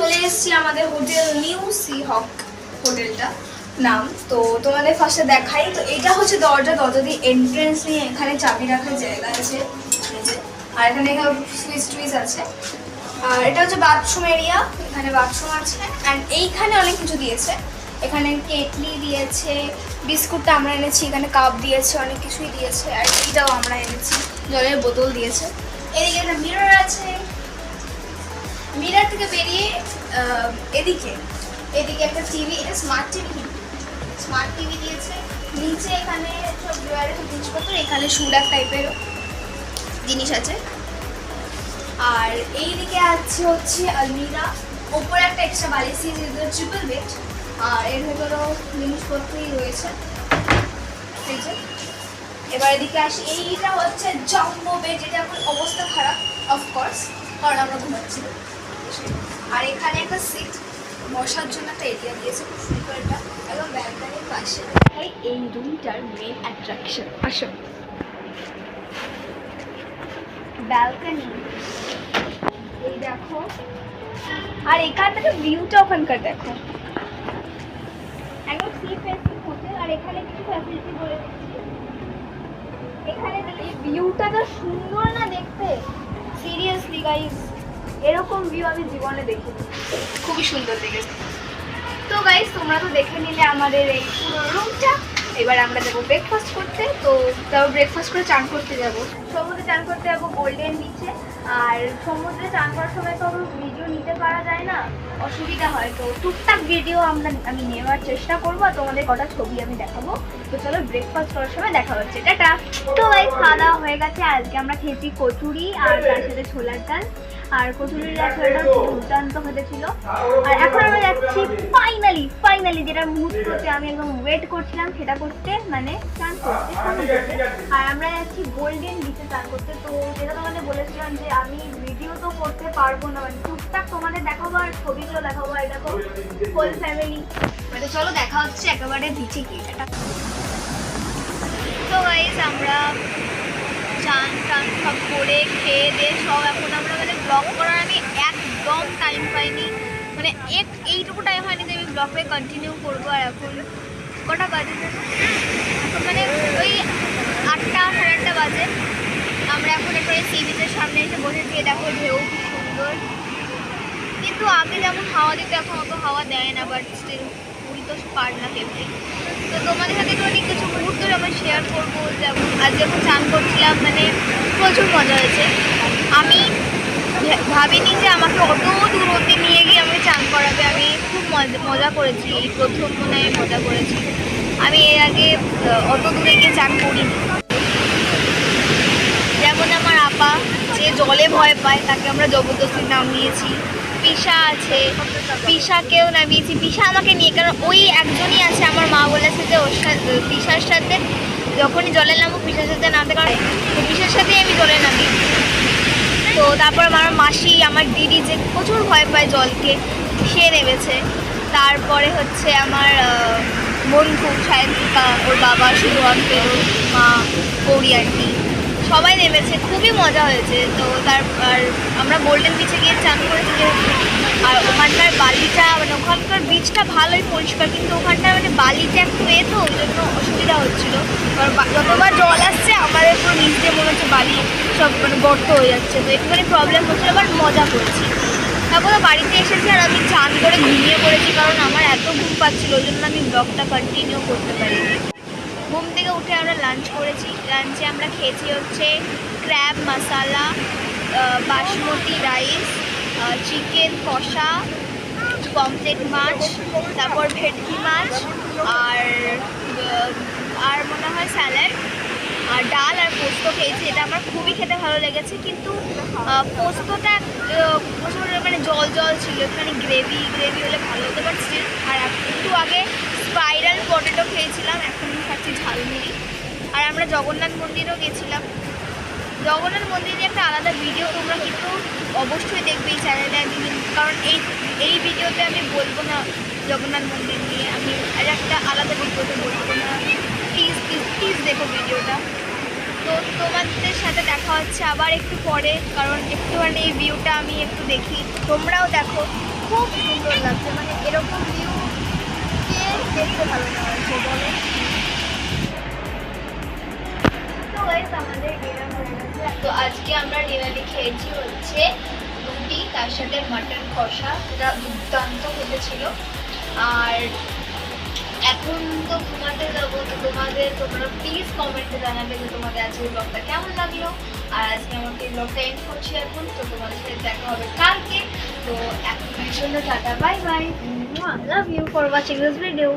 চলে এসেছি আমাদের হোটেল নিউ সি হক হোটেলটা নাম। তো তোমাদের ফার্স্টে দেখাই। তো এটা হচ্ছে দরজা দিয়ে এন্ট্রেন্স নিয়ে এখানে চাবি রাখার জায়গা আছে, আর এখানে সুইচ টুইচ আছে। আর এটা হচ্ছে বাথরুম এরিয়া, এখানে বাথরুম আছে। অ্যান্ড এইখানে অনেক কিছু দিয়েছে, এখানে কেটলি দিয়েছে, বিস্কুটটা আমরা এনেছি, এখানে কাপ দিয়েছে, অনেক কিছুই দিয়েছে। আর এইটাও আমরা এনেছি, জলের বোতল দিয়েছে। এদিকে একটা মিরর আছে, মিরর থেকে বেরিয়ে এদিকে একটা টিভি, স্মার্ট টিভি দিয়েছে। নিচে এখানে সব ড্রয়ারের জিনিসপত্র, এখানে সুডাক টাইপের জিনিস আছে। আর এইদিকে আছে হচ্ছে আলমিরা, ওপরে একটা এক্সট্রা বালিশ, ট্রিপল বেড। আর এর ভেতরেও জিনিসপত্রই রয়েছে। এবার এদিকে আসি, এইটা হচ্ছে জাম্বো বেড, যেটা এখন অবস্থা খারাপ অফকোর্স, কারণ আমরা ঘুমাচ্ছি। আর এখানে একটা সিট, বসার জন্য একটা এরিয়া দিয়েছে, খুব সুন্দর। এটা একদম ব্যালকনির পাশে। এই রুমটার মেন অ্যাট্রাকশন, আসো ব্যালকনি, এই দেখো। আর এখান থেকে ভিউটা ওখানকার দেখো, একদম সি ফেসিং হোটেল। আর এখানে কিছু ফ্যাসিলিটি বলে দিচ্ছি, এখানে এই ভিউটা তো সুন্দর না দেখতে, সিরিয়াসলি গাইস, এরকম ভিউ আমি জীবনে দেখিনি, খুবই সুন্দর দেখেছি। তো গাইস তোমরা তো দেখে নিলে আমাদের এই পুরো রুমটা। এবার আমরা যাবো ব্রেকফাস্ট করতে। তো তাও ব্রেকফাস্ট করে চান করতে যাবো, সমুদ্রে চান করতে যাবো গোল্ডেন বিচে। আর সমুদ্রে চান করার সময় তো ভিডিও নিতে পারা যায় না, অসুবিধা হয়। তো টুকটাক ভিডিও আমি নেওয়ার চেষ্টা করবো, আর তোমাদের কটা ছবি আমি দেখাবো। তো চলো ব্রেকফাস্ট করার সময় দেখা হচ্ছে, টাটা। তো গাইস খাওয়া দাওয়া হয়ে গেছে। আজকে আমরা খেয়েছি কচুরি আর তার সাথে ছোলার ডাল। আর কচুরির ছোলার ডাল দুর্দান্ত হয়েছিল। আর এখন আমরা যাচ্ছি ফাইনালি যেটা মুহূর্ততে আমি একদম ওয়েট করছিলাম সেটা করতে, মানে চান করতে সমুদ্রে। আর আমরা যাচ্ছি গোল্ডেন বিচে চান করতে। তো যেটা তোমাদের বলেছিলাম যে আমি ভিডিও তো করতে পারবো না, মানে টুকটাক তোমাদের দেখাবো আর ছবিগুলো দেখাবো। আর দেখো হোল ফ্যামিলি, মানে চলো দেখা হচ্ছে একেবারে বিচে গিয়ে। তো গাইস আমরা চান টান সব করে খেয়ে দিয়ে সব, এখন আমরা মানে ব্লগ করার আমি একদম টাইম পাইনি, মানে এইটুকু টাইম হয়নি যে আমি ব্লগে কন্টিনিউ করবো। আর এখন কটা বাজে, এখন মানে ওই 8টা সাড়ে 8টা বাজে। আমরা এখন একটু সি বিচের সামনে এসে বসেছি, দেখো ঢেউ কি সুন্দর। কিন্তু আগে যেমন হাওয়া দিতে এখন অত হাওয়া দেয় না, বাট স্টিল পুরী তো পার না কেমনি। তো তোমাদের সাথে একটু কিছু মুহূর্ত আমরা শেয়ার করবো। যেমন আজ যখন চান করছিলাম, মানে প্রচুর মজা হয়েছে। আমি ভাবিনি যে আমাকে অত দূর অব্দি নিয়ে গিয়ে আমাকে চান করাবে। আমি খুব মজা করেছি, এই প্রথম মনে হয় মজা করেছি। আমি এর আগে অত দূরে গিয়ে চান করিনি। যেমন আমার আপা যে জলে ভয় পায়, তাকে আমরা জবরদস্তি নামিয়েছি। পিসা আছে, পিসাকেও নামিয়েছি, পিসা আমাকে নিয়ে, কারণ ওই একজনই আছে। আমার মা বলেছে যে ওর সাথে, পিসার সাথে যখনই জলে নামবো পিসার সাথে নামতে, কারণ পিসার সাথেই আমি জলে নামি। তো তারপর আমার মাসি, আমার দিদি যে প্রচুর ভয় পায় জলকে, সে নেমেছে। তারপরে হচ্ছে আমার বন্ধু সায়ন্তিকা, ওর বাবা শুধু অন্তের, মা গৌরী আন্টি, সবাই নেমেছে, খুবই মজা হয়েছে। তো তারপর আমরা গোল্ডেন বিচে গিয়ে চান করেছি যেহেতু। আর ওখানকার বালিটা, মানে ওখানকার বিচটা ভালোই পরিষ্কার, কিন্তু ওখানটা মানে বালিটা একটু তো ওই জন্য অসুবিধা হচ্ছিলো। কারণ যতবার জল আসছে আমাদের পুরো নিচ দিয়ে মনে হচ্ছে বালি সব মানে গর্ত হয়ে যাচ্ছে, তো একটুখানি প্রবলেম হচ্ছিলো, বাট মজা করেছি। তারপরে বাড়িতে এসেছি আর আমি চান করে ঘুমিয়ে পড়েছি, কারণ আমার এত ঘুম পাচ্ছিলো, ওই জন্য আমি ব্লগটা কন্টিনিউ করতে পারিনি। ঘুম থেকে উঠে আমরা লাঞ্চ করেছি। লাঞ্চে আমরা খেয়েছি হচ্ছে ক্র্যাব মশালা, বাসমতি রাইস, চিকেন কষা, পমফ্রেট মাছ, তারপর ভেটকি মাছ, আর মনে হয় স্যালাড, আর ডাল আর পোস্ত খেয়েছি। এটা আমার খুবই খেতে ভালো লেগেছে, কিন্তু পোস্তটা প্রচুর মানে জল ছিল, একটুখানি গ্রেভি হলে ভালো হতো, বাট স্টিল। আর একটু আগে স্পাইরাল পটেটো খেয়েছিলাম, এখন খাচ্ছি ঝালমুড়ি। আর আমরা জগন্নাথ মন্দিরও গেছিলাম। জগন্নাথ মন্দিরে একটা আলাদা ভিডিও তোমরা কিন্তু অবশ্যই দেখবে এই চ্যানেলে একদিন, কারণ এই ভিডিওতে আমি বলবো না জগন্নাথ মন্দির নিয়ে, আমি আর একটা আলাদা ভিডিওতে বলবো না। প্লিজ দেখো ভিডিওটা। তো তোমাদের সাথে দেখা হচ্ছে আবার একটু পরে, কারণ একটুখানি এই ভিউটা আমি একটু দেখি, তোমরাও দেখো। খুব সুন্দর লাগছে, মানে এরকম ভিউ কে দেখতে ভালো লাগছে বলো। তো গাইস আমাদের ডিনার হয়ে গেছে। তো আজকে আমরা ডিনারে খেয়েছি হচ্ছে রুটি, তার সাথে মাটন কষা, যেটা দুর্দান্ত খেতেছিল। আর এখন তো ঘুমাতে যাবো, তো তোমরা প্লিজ কমেন্টে জানাবে যে তোমাদের আজকে ব্লগটা কেমন লাগলো। আর আজকে আমাকে ব্লগটা এন্ড করছি এখন, তো তোমাদের সাথে দেখা হবে কালকে। তো এখনের জন্য tata, bye bye, love you for watching this video.